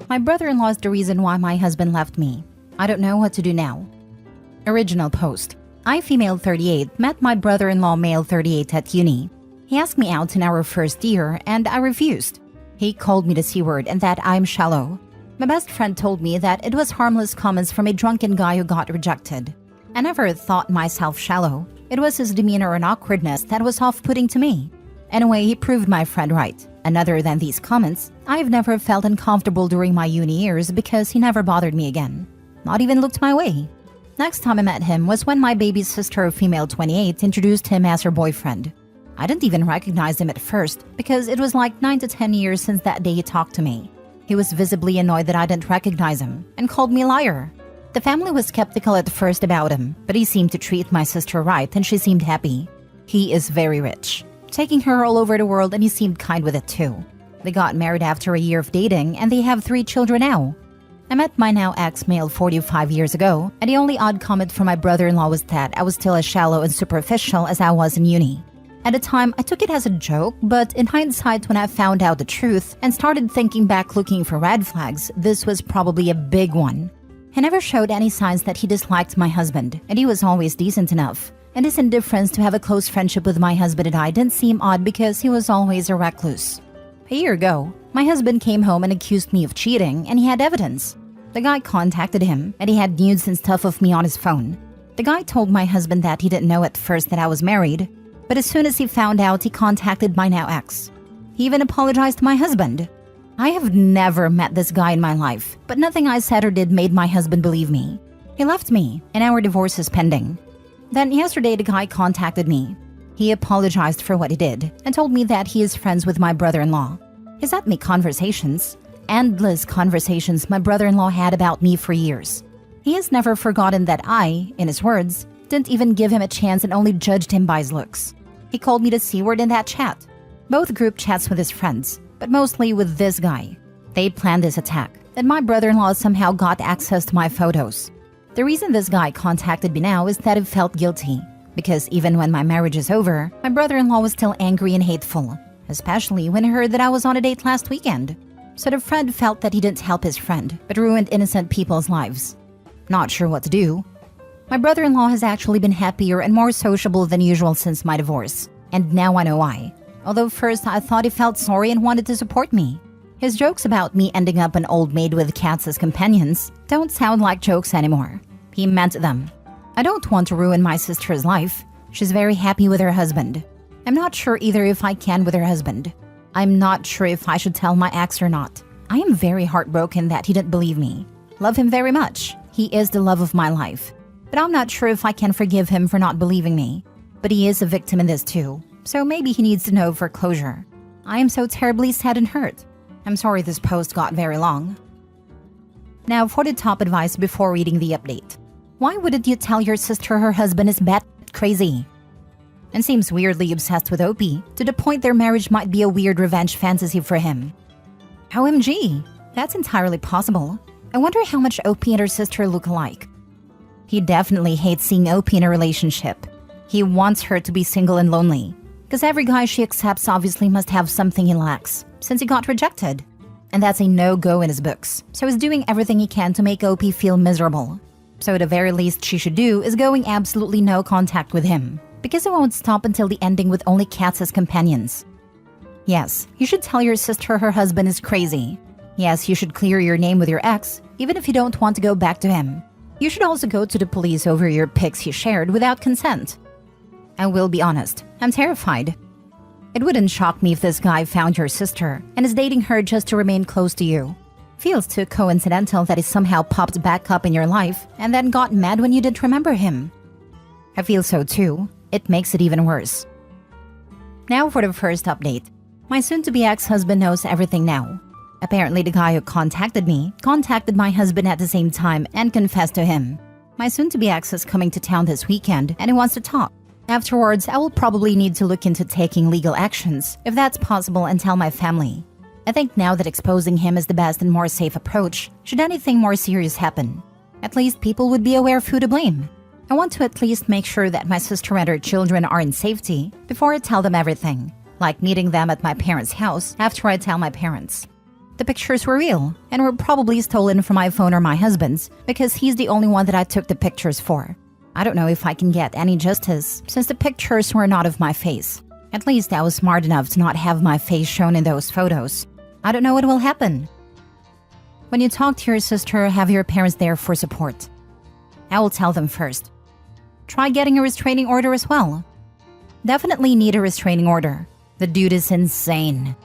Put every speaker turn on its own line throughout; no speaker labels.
My brother-in-law is the reason why my husband left me. I don't know what to do now. Original post. I, female 38, met my brother-in-law, male 38, at uni. He asked me out in our first year and I refused. He called me the C-word and that I'm shallow. My best friend told me that it was harmless comments from a drunken guy who got rejected. I never thought myself shallow. It was his demeanor and awkwardness that was off-putting to me. Anyway, he proved my friend right. And other than these comments, I've never felt uncomfortable during my uni years because he never bothered me again. Not even looked my way. Next time I met him was when my baby sister, female 28, introduced him as her boyfriend. I didn't even recognize him at first because it was like 9 to 10 years since that day he talked to me. He was visibly annoyed that I didn't recognize him and called me a liar. The family was skeptical at first about him, but he seemed to treat my sister right and she seemed happy. He is very rich, taking her all over the world, and he seemed kind with it too. They got married after a year of dating and they have 3 children now. I met my now ex-male 45 years ago, and the only odd comment from my brother-in-law was that I was still as shallow and superficial as I was in uni. At the time, I took it as a joke, but in hindsight, when I found out the truth and started thinking back looking for red flags, this was probably a big one. He never showed any signs that he disliked my husband, and he was always decent enough. And his indifference to have a close friendship with my husband and I didn't seem odd because he was always a recluse. A year ago, my husband came home and accused me of cheating, and he had evidence. The guy contacted him, and he had nudes and stuff of me on his phone. The guy told my husband that he didn't know at first that I was married, but as soon as he found out, he contacted my now ex. He even apologized to my husband. I have never met this guy in my life, but nothing I said or did made my husband believe me. He left me, and our divorce is pending. Then yesterday, the guy contacted me. He apologized for what he did and told me that he is friends with my brother-in-law. He sent me conversations, endless conversations my brother-in-law had about me for years. He has never forgotten that I, in his words, didn't even give him a chance and only judged him by his looks. He called me the C-word in that chat. Both group chats with his friends, but mostly with this guy. They planned this attack, and my brother-in-law somehow got access to my photos. The reason this guy contacted me now is that he felt guilty, because even when my marriage is over, my brother-in-law was still angry and hateful, especially when he heard that I was on a date last weekend. So the friend felt that he didn't help his friend, but ruined innocent people's lives. Not sure what to do. My brother-in-law has actually been happier and more sociable than usual since my divorce, and now I know why. Although first I thought he felt sorry and wanted to support me. His jokes about me ending up an old maid with cats as companions don't sound like jokes anymore. He meant them. I don't want to ruin my sister's life. She's very happy with her husband. I'm not sure either if I can with her husband. I'm not sure if I should tell my ex or not. I am very heartbroken that he didn't believe me. Love him very much. He is the love of my life. But I'm not sure if I can forgive him for not believing me. But he is a victim in this too, so maybe he needs to know for closure. I am so terribly sad and hurt. I'm sorry this post got very long. Now for the top advice before reading the update. Why wouldn't you tell your sister her husband is bat crazy? And seems weirdly obsessed with Opie, to the point their marriage might be a weird revenge fantasy for him. OMG, that's entirely possible. I wonder how much Opie and her sister look alike. He definitely hates seeing Opie in a relationship. He wants her to be single and lonely, because every guy she accepts obviously must have something he lacks, since he got rejected. And that's a no-go in his books, so he's doing everything he can to make Opie feel miserable. So the very least she should do is going absolutely no contact with him, because it won't stop until the ending with only cats as companions. Yes, you should tell your sister her husband is crazy. Yes, you should clear your name with your ex, even if you don't want to go back to him. You should also go to the police over your pics he shared without consent. I will be honest, I'm terrified. It wouldn't shock me if this guy found your sister and is dating her just to remain close to you. Feels too coincidental that he somehow popped back up in your life and then got mad when you didn't remember him. I feel so too. It makes it even worse. Now for the first update. My soon-to-be ex-husband knows everything now. Apparently the guy who contacted me contacted my husband at the same time and confessed to him. My soon-to-be ex is coming to town this weekend and he wants to talk. Afterwards, I will probably need to look into taking legal actions, if that's possible, and tell my family. I think now that exposing him is the best and more safe approach, should anything more serious happen. At least people would be aware of who to blame. I want to at least make sure that my sister and her children are in safety before I tell them everything, like meeting them at my parents' house after I tell my parents. The pictures were real and were probably stolen from my phone or my husband's because he's the only one that I took the pictures for. I don't know if I can get any justice since the pictures were not of my face. At least I was smart enough to not have my face shown in those photos. I don't know what will happen. When you talk to your sister, have your parents there for support. I will tell them first. Try getting a restraining order as well. Definitely need a restraining order. The dude is insane.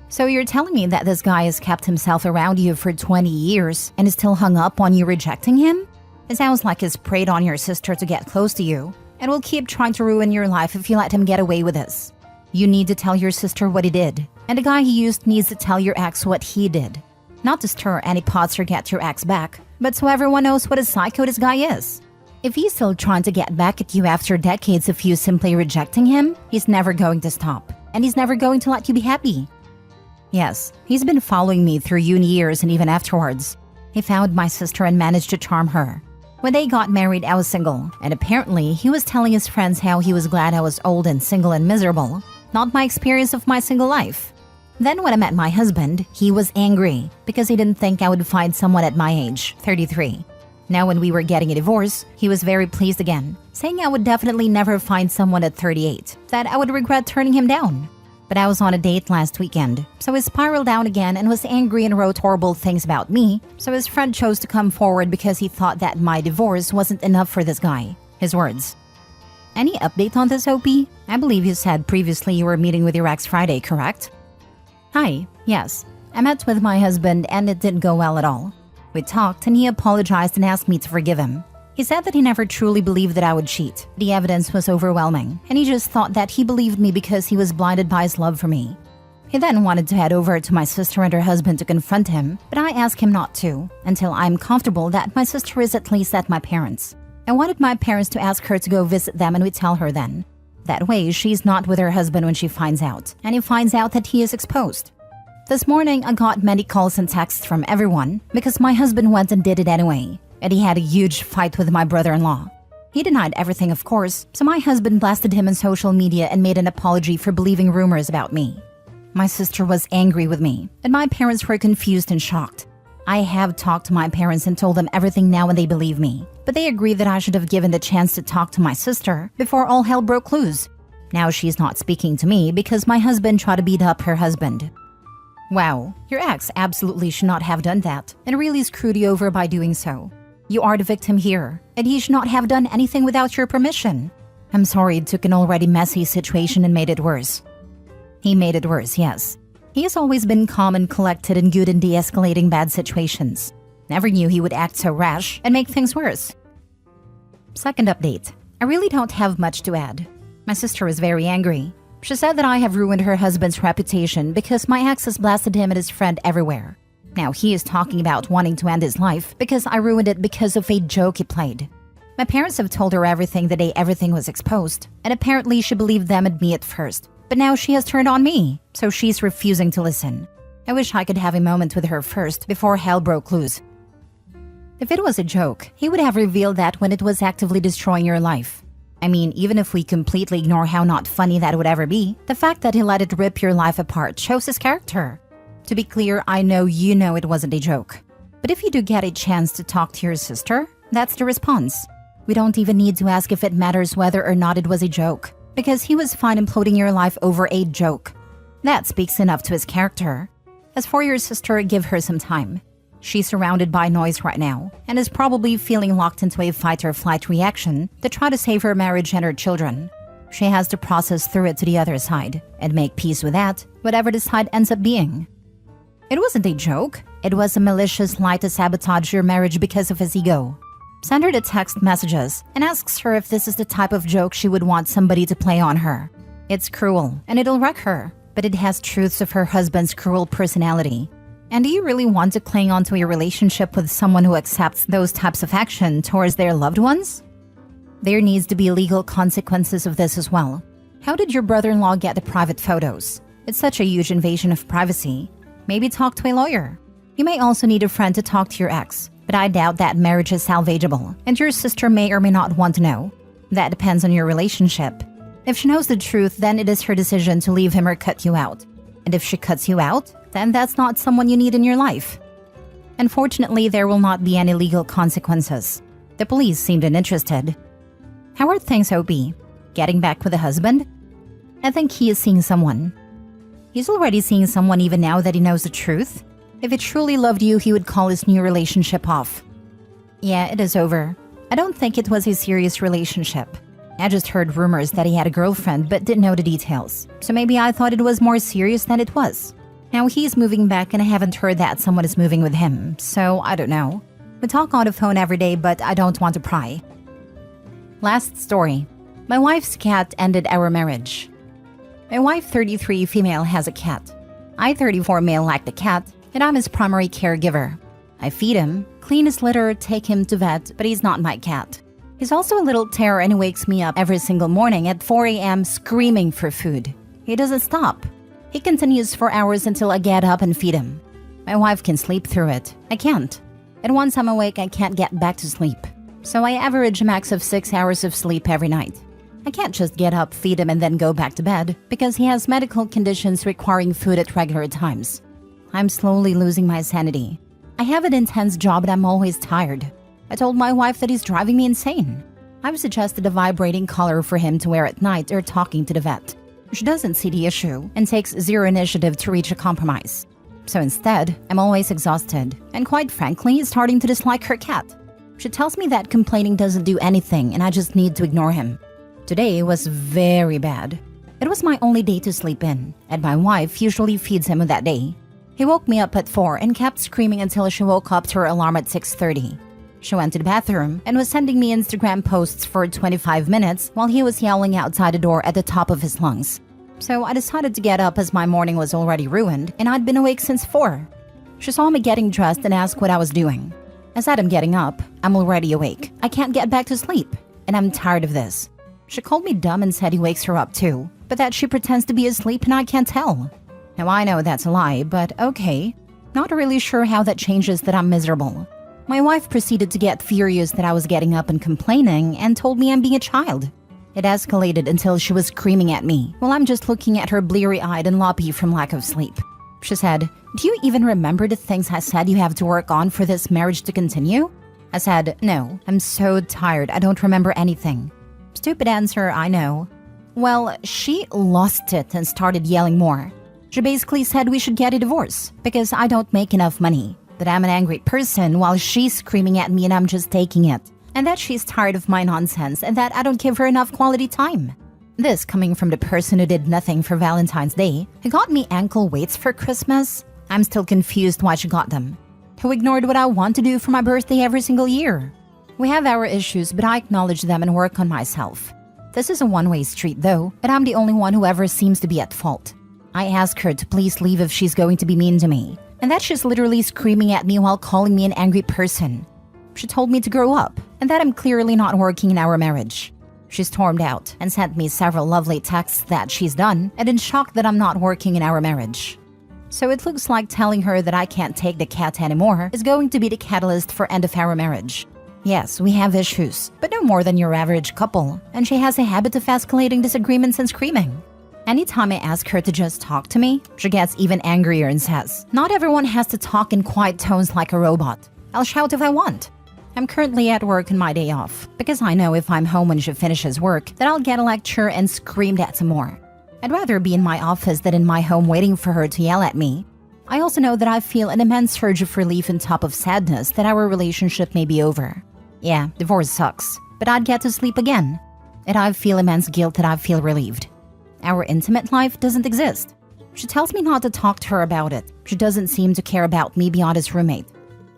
So you're telling me that this guy has kept himself around you for 20 years and is still hung up on you rejecting him? It sounds like he's preyed on your sister to get close to you and will keep trying to ruin your life if you let him get away with this. You need to tell your sister what he did, and the guy he used needs to tell your ex what he did. Not to stir any pots or get your ex back, but so everyone knows what a psycho this guy is. If he's still trying to get back at you after decades of you simply rejecting him, he's never going to stop, and he's never going to let you be happy. Yes, he's been following me through uni years and even afterwards. He found my sister and managed to charm her. When they got married, I was single, and apparently he was telling his friends how he was glad I was old and single and miserable, not my experience of my single life. Then when I met my husband, he was angry because he didn't think I would find someone at my age, 33. Now when we were getting a divorce, he was very pleased again, saying I would definitely never find someone at 38, that I would regret turning him down. But I was on a date last weekend, so he spiraled down again and was angry and wrote horrible things about me, so his friend chose to come forward because he thought that my divorce wasn't enough for this guy. His words. Any update on this, OP? I believe you said previously you were meeting with your ex Friday, correct? Hi, yes. I met with my husband and it didn't go well at all. We talked and he apologized and asked me to forgive him. He said that he never truly believed that I would cheat. The evidence was overwhelming, and he just thought that he believed me because he was blinded by his love for me. He then wanted to head over to my sister and her husband to confront him, but I asked him not to, until I'm comfortable that my sister is at least at my parents'. I wanted my parents to ask her to go visit them and we tell her then. That way, she's not with her husband when she finds out, and he finds out that he is exposed. This morning, I got many calls and texts from everyone because my husband went and did it anyway. And he had a huge fight with my brother-in-law. He denied everything, of course, so my husband blasted him on social media and made an apology for believing rumors about me. My sister was angry with me, and my parents were confused and shocked. I have talked to my parents and told them everything now and they believe me, but they agree that I should have given the chance to talk to my sister before all hell broke loose. Now she's not speaking to me because my husband tried to beat up her husband. Wow, your ex absolutely should not have done that and really screwed you over by doing so. You are the victim here, and he should not have done anything without your permission. I'm sorry it took an already messy situation and made it worse. He made it worse, yes. He has always been calm and collected and good in de-escalating bad situations. Never knew he would act so rash and make things worse. Second update. I really don't have much to add. My sister was very angry. She said that I have ruined her husband's reputation because my ex has blasted him and his friend everywhere. Now he is talking about wanting to end his life because I ruined it because of a joke he played. My parents have told her everything the day everything was exposed, and apparently she believed them and me at first. But now she has turned on me, so she's refusing to listen. I wish I could have a moment with her first before hell broke loose. If it was a joke, he would have revealed that when it was actively destroying your life. I mean, even if we completely ignore how not funny that would ever be, the fact that he let it rip your life apart shows his character. To be clear, I know you know it wasn't a joke. But if you do get a chance to talk to your sister, that's the response. We don't even need to ask if it matters whether or not it was a joke, because he was fine imploding your life over a joke. That speaks enough to his character. As for your sister, give her some time. She's surrounded by noise right now, and is probably feeling locked into a fight-or-flight reaction to try to save her marriage and her children. She has to process through it to the other side, and make peace with that, whatever the side ends up being. It wasn't a joke. It was a malicious lie to sabotage your marriage because of his ego. Send her the text messages and asks her if this is the type of joke she would want somebody to play on her. It's cruel and it'll wreck her, but it has truths of her husband's cruel personality. And do you really want to cling onto a relationship with someone who accepts those types of action towards their loved ones? There needs to be legal consequences of this as well. How did your brother-in-law get the private photos? It's such a huge invasion of privacy. Maybe talk to a lawyer. You may also need a friend to talk to your ex, but I doubt that marriage is salvageable, and your sister may or may not want to know. That depends on your relationship. If she knows the truth, then it is her decision to leave him or cut you out. And if she cuts you out, then that's not someone you need in your life. Unfortunately, there will not be any legal consequences. The police seemed uninterested. How are things, OB? Getting back with a husband? I think he is seeing someone. He's already seeing someone even now that he knows the truth. If he truly loved you, he would call his new relationship off. Yeah, it is over. I don't think it was a serious relationship. I just heard rumors that he had a girlfriend but didn't know the details. So maybe I thought it was more serious than it was. Now he's moving back and I haven't heard that someone is moving with him, so I don't know. We talk on the phone every day, but I don't want to pry. Last story. My wife's cat ended our marriage. My wife, 33, female, has a cat. I, 34, male, like the cat, and I'm his primary caregiver. I feed him, clean his litter, take him to vet, but he's not my cat. He's also a little terror and he wakes me up every single morning at 4 a.m. screaming for food. He doesn't stop. He continues for hours until I get up and feed him. My wife can sleep through it. I can't. And once I'm awake, I can't get back to sleep. So I average a max of 6 hours of sleep every night. I can't just get up, feed him, and then go back to bed because he has medical conditions requiring food at regular times. I'm slowly losing my sanity. I have an intense job and I'm always tired. I told my wife that he's driving me insane. I've suggested a vibrating collar for him to wear at night or talking to the vet. She doesn't see the issue and takes zero initiative to reach a compromise. So instead, I'm always exhausted and quite frankly, starting to dislike her cat. She tells me that complaining doesn't do anything and I just need to ignore him. Today was very bad. It was my only day to sleep in, and my wife usually feeds him on that day. He woke me up at 4 and kept screaming until she woke up to her alarm at 6:30. She went to the bathroom and was sending me Instagram posts for 25 minutes while he was yelling outside the door at the top of his lungs. So I decided to get up as my morning was already ruined and I'd been awake since 4. She saw me getting dressed and asked what I was doing. I said I'm getting up. I'm already awake. I can't get back to sleep, and I'm tired of this. She called me dumb and said he wakes her up too, but that she pretends to be asleep and I can't tell. Now I know that's a lie, but okay. Not really sure how that changes that I'm miserable. My wife proceeded to get furious that I was getting up and complaining and told me I'm being a child. It escalated until she was screaming at me while I'm just looking at her bleary-eyed and loppy from lack of sleep. She said, "Do you even remember the things I said you have to work on for this marriage to continue?" I said, "No, I'm so tired, I don't remember anything." Stupid answer, I know. Well, she lost it and started yelling more. She basically said we should get a divorce because I don't make enough money, that I'm an angry person while she's screaming at me and I'm just taking it, and that she's tired of my nonsense and that I don't give her enough quality time. This coming from the person who did nothing for Valentine's Day, who got me ankle weights for Christmas. I'm still confused why she got them. Who ignored what I want to do for my birthday every single year. We have our issues, but I acknowledge them and work on myself. This is a one-way street though, but I'm the only one who ever seems to be at fault. I ask her to please leave if she's going to be mean to me, and that she's literally screaming at me while calling me an angry person. She told me to grow up, and that I'm clearly not working in our marriage. She stormed out and sent me several lovely texts that she's done, and in shock that I'm not working in our marriage. So it looks like telling her that I can't take the cat anymore is going to be the catalyst for end of our marriage. Yes, we have issues, but no more than your average couple, and she has a habit of escalating disagreements and screaming. Anytime I ask her to just talk to me, she gets even angrier and says, "Not everyone has to talk in quiet tones like a robot. I'll shout if I want." I'm currently at work on my day off, because I know if I'm home when she finishes work, that I'll get a lecture and screamed at some more. I'd rather be in my office than in my home waiting for her to yell at me. I also know that I feel an immense surge of relief on top of sadness that our relationship may be over. Yeah, divorce sucks, but I'd get to sleep again. And I feel immense guilt that I feel relieved. Our intimate life doesn't exist. She tells me not to talk to her about it. She doesn't seem to care about me beyond as roommate.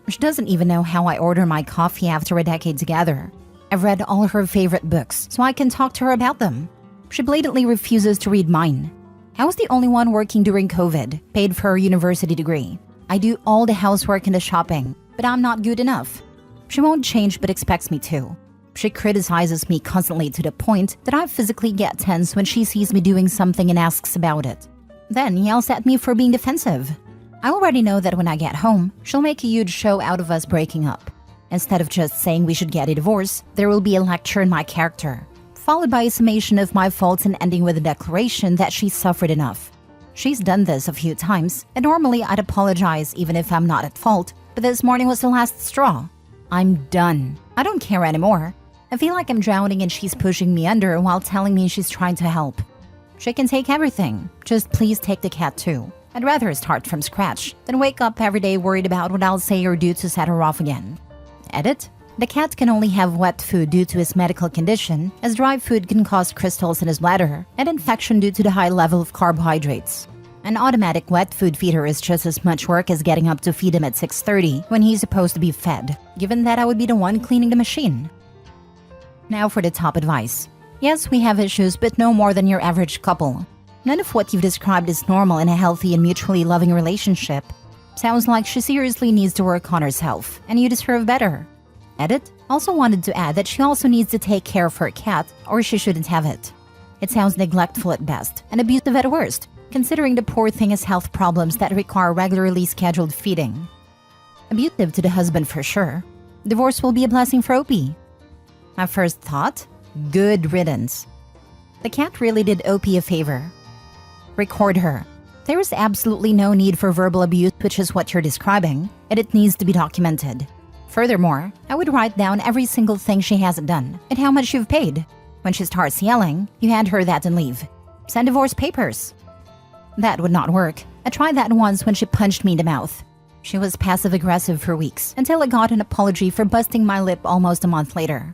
She doesn't even know how I order my coffee after a decade together. I've read all her favorite books, so I can talk to her about them. She blatantly refuses to read mine. I was the only one working during COVID, paid for her university degree. I do all the housework and the shopping, but I'm not good enough. She won't change but expects me to. She criticizes me constantly to the point that I physically get tense when she sees me doing something and asks about it. Then yells at me for being defensive. I already know that when I get home, she'll make a huge show out of us breaking up. Instead of just saying we should get a divorce, there will be a lecture on my character, followed by a summation of my faults and ending with a declaration that she suffered enough. She's done this a few times, and normally I'd apologize even if I'm not at fault, but this morning was the last straw. I'm done. I don't care anymore. I feel like I'm drowning and she's pushing me under while telling me she's trying to help. She can take everything. Just please take the cat too. I'd rather start from scratch than wake up every day worried about what I'll say or do to set her off again. Edit. The cat can only have wet food due to his medical condition, as dry food can cause crystals in his bladder and infection due to the high level of carbohydrates. An automatic wet food feeder is just as much work as getting up to feed him at 6:30 when he's supposed to be fed, given that I would be the one cleaning the machine. Now for the top advice. Yes, we have issues, but no more than your average couple. None of what you've described is normal in a healthy and mutually loving relationship. Sounds like she seriously needs to work on herself, and you deserve better. Edit. Also wanted to add that she also needs to take care of her cat, or she shouldn't have it. It sounds neglectful at best, and abusive at worst, considering the poor thing has health problems that require regularly scheduled feeding. Abusive to the husband for sure. Divorce will be a blessing for Opie. My first thought? Good riddance. The cat really did Opie a favor. Record her. There is absolutely no need for verbal abuse, which is what you're describing, and it needs to be documented. Furthermore, I would write down every single thing she hasn't done and how much you've paid. When she starts yelling, you hand her that and leave. Send divorce papers. That would not work. I tried that once when she punched me in the mouth. She was passive-aggressive for weeks until I got an apology for busting my lip almost a month later.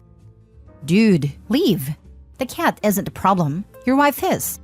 Dude, leave. The cat isn't the problem. Your wife is.